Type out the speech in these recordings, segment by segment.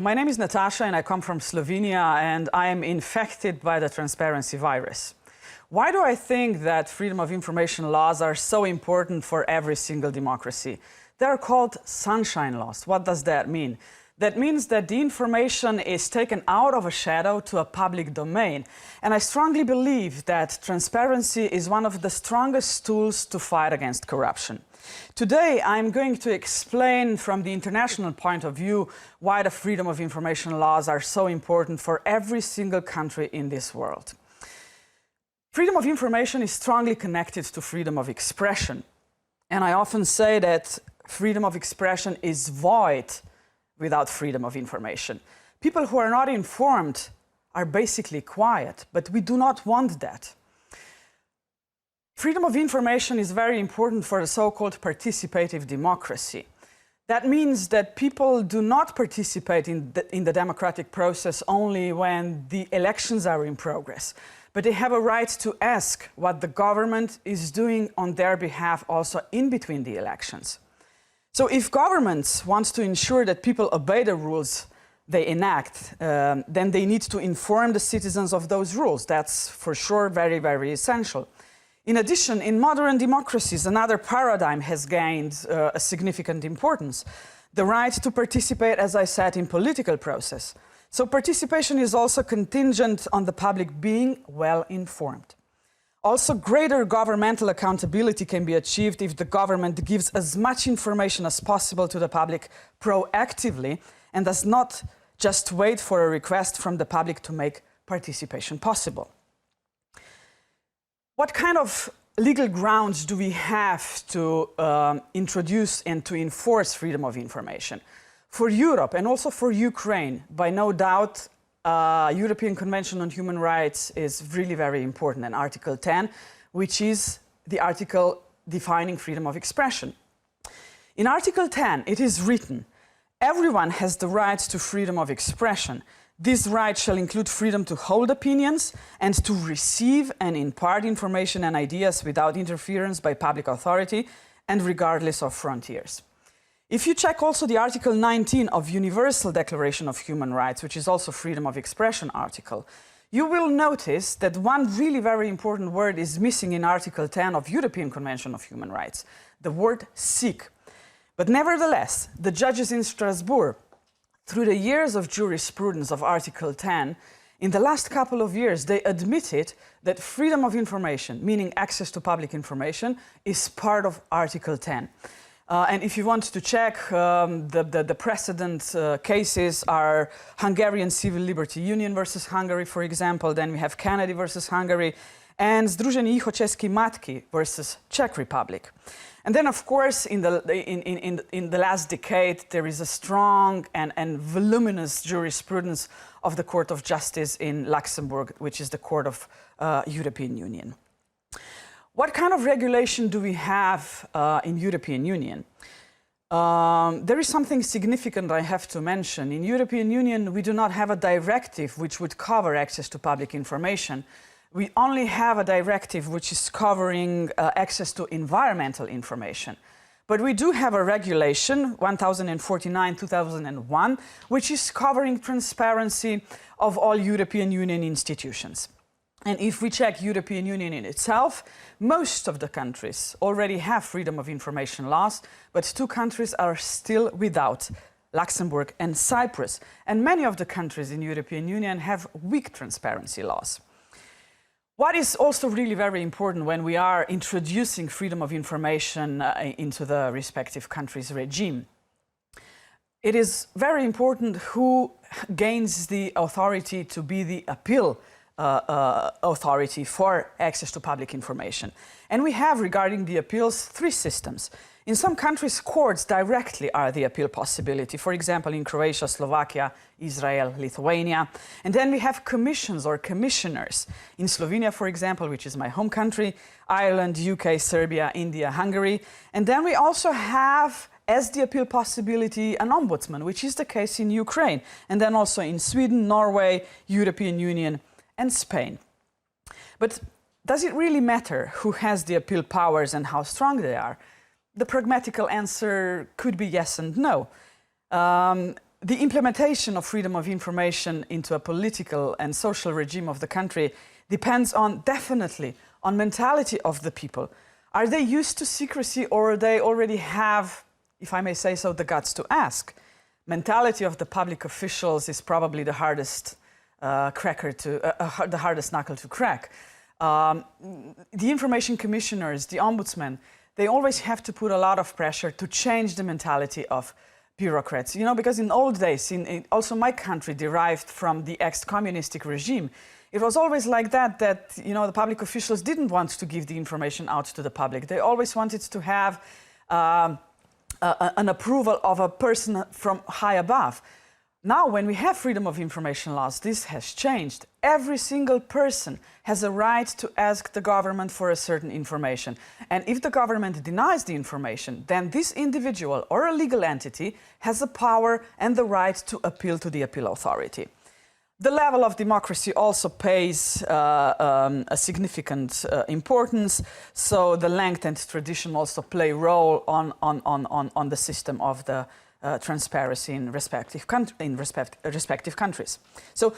my name is Natasha and I come from Slovenia and I am infected by the transparency virus. Why do I think that freedom of information laws are so important for every single democracy? They are called sunshine laws. What does that mean? That means that the information is taken out of a shadow to a public domain. And I strongly believe that transparency is one of the strongest tools to fight against corruption. Today, I'm going to explain from the international point of view why the freedom of information laws are so important for every single country in this world. Freedom of information is strongly connected to freedom of expression. And I often say that freedom of expression is void without freedom of information. People who are not informed are basically quiet, but we do not want that. Freedom of information is very important for the so-called participative democracy. That means that people do not participate in the democratic process only when the elections are in progress, but they have a right to ask what the government is doing on their behalf also in between the elections. So if governments want to ensure that people obey the rules they enact, then they need to inform the citizens of those rules. That's for sure very, very essential. In addition, in modern democracies, another paradigm has gained a significant importance. The right to participate, as I said, in political process. So participation is also contingent on the public being well informed. Also, greater governmental accountability can be achieved if the government gives as much information as possible to the public proactively and does not just wait for a request from the public to make participation possible. What kind of legal grounds do we have to introduce and to enforce freedom of information? For Europe and also for Ukraine, by no doubt, European Convention on Human Rights is really very important, and Article 10, which is the article defining freedom of expression. In Article 10, it is written, everyone has the right to freedom of expression. This right shall include freedom to hold opinions and to receive and impart information and ideas without interference by public authority and regardless of frontiers. If you check also the Article 19 of Universal Declaration of Human Rights, which is also freedom of expression article, you will notice that one really very important word is missing in Article 10 of European Convention of Human Rights, the word seek. But nevertheless, the judges in Strasbourg, through the years of jurisprudence of Article 10, in the last couple of years, they admitted that freedom of information, meaning access to public information, is part of Article 10. And if you want to check, the precedent cases are Hungarian Civil Liberty Union versus Hungary, for example. Then we have Kennedy versus Hungary, and Združení České matky versus Czech Republic. And then, of course, in the last decade, there is a strong and voluminous jurisprudence of the Court of Justice in Luxembourg, which is the Court of European Union. What kind of regulation do we have in European Union? There is something significant I have to mention. In European Union, we do not have a directive which would cover access to public information. We only have a directive which is covering access to environmental information. But we do have a regulation, 1049/2001, which is covering transparency of all European Union institutions. And if we check European Union in itself, most of the countries already have freedom of information laws, but two countries are still without, Luxembourg and Cyprus. And many of the countries in European Union have weak transparency laws. What is also really very important when we are introducing freedom of information into the respective country's regime? It is very important who gains the authority to be the appeal authority for access to public information. And we have, regarding the appeals, three systems. In some countries, courts directly are the appeal possibility, for example, in Croatia, Slovakia, Israel, Lithuania. And then we have commissions or commissioners. In Slovenia, for example, which is my home country, Ireland, UK, Serbia, India, Hungary. And then we also have, as the appeal possibility, an ombudsman, which is the case in Ukraine. And then also in Sweden, Norway, European Union, and Spain. But does it really matter who has the appeal powers and how strong they are? The pragmatical answer could be yes and no. The implementation of freedom of information into a political and social regime of the country depends definitely on mentality of the people. Are they used to secrecy, or they already have, if I may say so, the guts to ask? Mentality of the public officials is probably the hardest the hardest knuckle to crack. The information commissioners, the ombudsman, they always have to put a lot of pressure to change the mentality of bureaucrats. You know, because in old days, also my country derived from the ex-communistic regime, it was always like that, you know, the public officials didn't want to give the information out to the public. They always wanted to have an approval of a person from high above. Now, when we have freedom of information laws, this has changed. Every single person has a right to ask the government for a certain information. And if the government denies the information, then this individual or a legal entity has the power and the right to appeal to the appeal authority. The level of democracy also pays a significant importance, so the length and tradition also play a role on the system of the transparency in respective countries. So,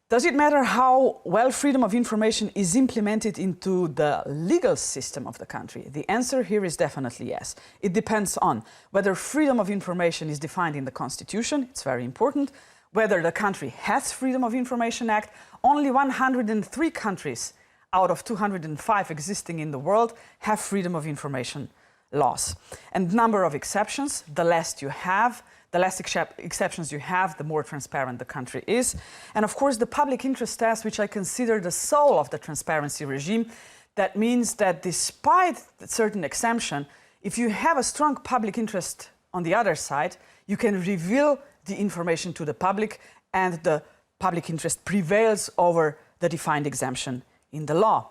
does it matter how well freedom of information is implemented into the legal system of the country? The answer here is definitely yes. It depends on whether freedom of information is defined in the Constitution, it's very important, whether the country has Freedom of Information Act. Only 103 countries out of 205 existing in the world have freedom of information laws. And number of exceptions, the less you have, the less exceptions you have, the more transparent the country is. And of course, the public interest test, which I consider the soul of the transparency regime, that means that despite certain exemption, if you have a strong public interest on the other side, you can reveal the information to the public, and the public interest prevails over the defined exemption in the law.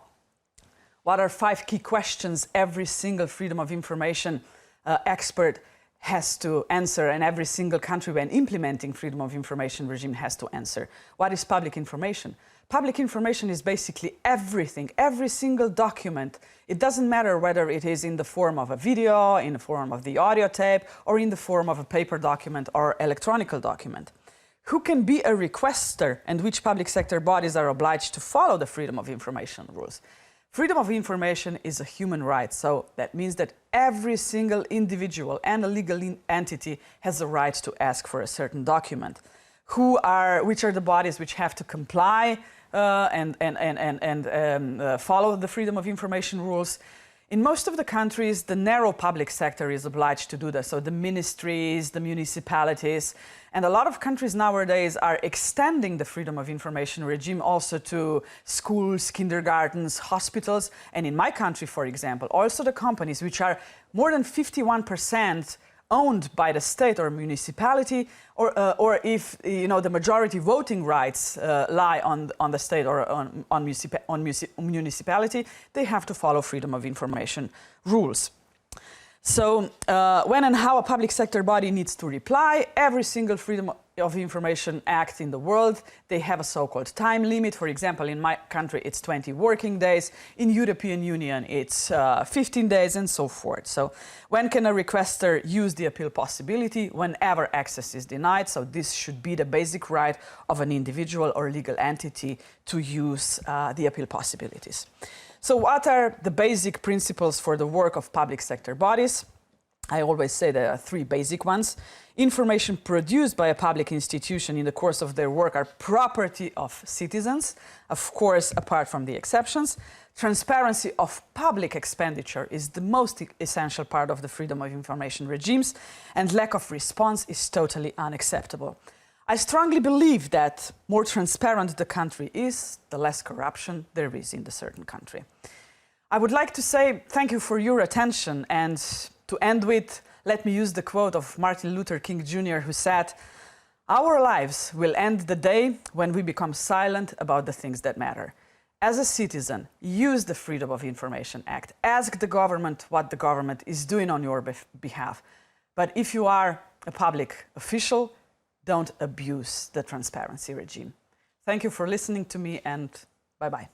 What are 5 key questions every single freedom of information expert has to answer, and every single country when implementing freedom of information regime has to answer? What is public information? Public information is basically everything, every single document. It doesn't matter whether it is in the form of a video, in the form of the audio tape, or in the form of a paper document or electronic document. Who can be a requester, and which public sector bodies are obliged to follow the freedom of information rules? Freedom of information is a human right, so that means that every single individual and a legal entity has a right to ask for a certain document. Which are the bodies which have to comply and follow the freedom of information rules? In most of the countries, the narrow public sector is obliged to do that. So the ministries, the municipalities, and a lot of countries nowadays are extending the freedom of information regime also to schools, kindergartens, hospitals, and in my country, for example, also the companies which are more than 51% owned by the state or municipality, or if you know the majority voting rights lie on the state or on municipality, they have to follow freedom of information rules. So when and how a public sector body needs to reply, every single Freedom of Information Act in the world, they have a so-called time limit. For example, in my country, it's 20 working days. In European Union, it's 15 days and so forth. So when can a requester use the appeal possibility? Whenever access is denied. So this should be the basic right of an individual or legal entity to use the appeal possibilities. So what are the basic principles for the work of public sector bodies? I always say there are 3 basic ones. Information produced by a public institution in the course of their work are property of citizens, of course, apart from the exceptions. Transparency of public expenditure is the most essential part of the freedom of information regimes, and lack of response is totally unacceptable. I strongly believe that more transparent the country is, the less corruption there is in the certain country. I would like to say thank you for your attention, and to end with, let me use the quote of Martin Luther King Jr., who said, "Our lives will end the day when we become silent about the things that matter." As a citizen, use the Freedom of Information Act. Ask the government what the government is doing on your behalf. But if you are a public official, don't abuse the transparency regime. Thank you for listening to me, and bye-bye.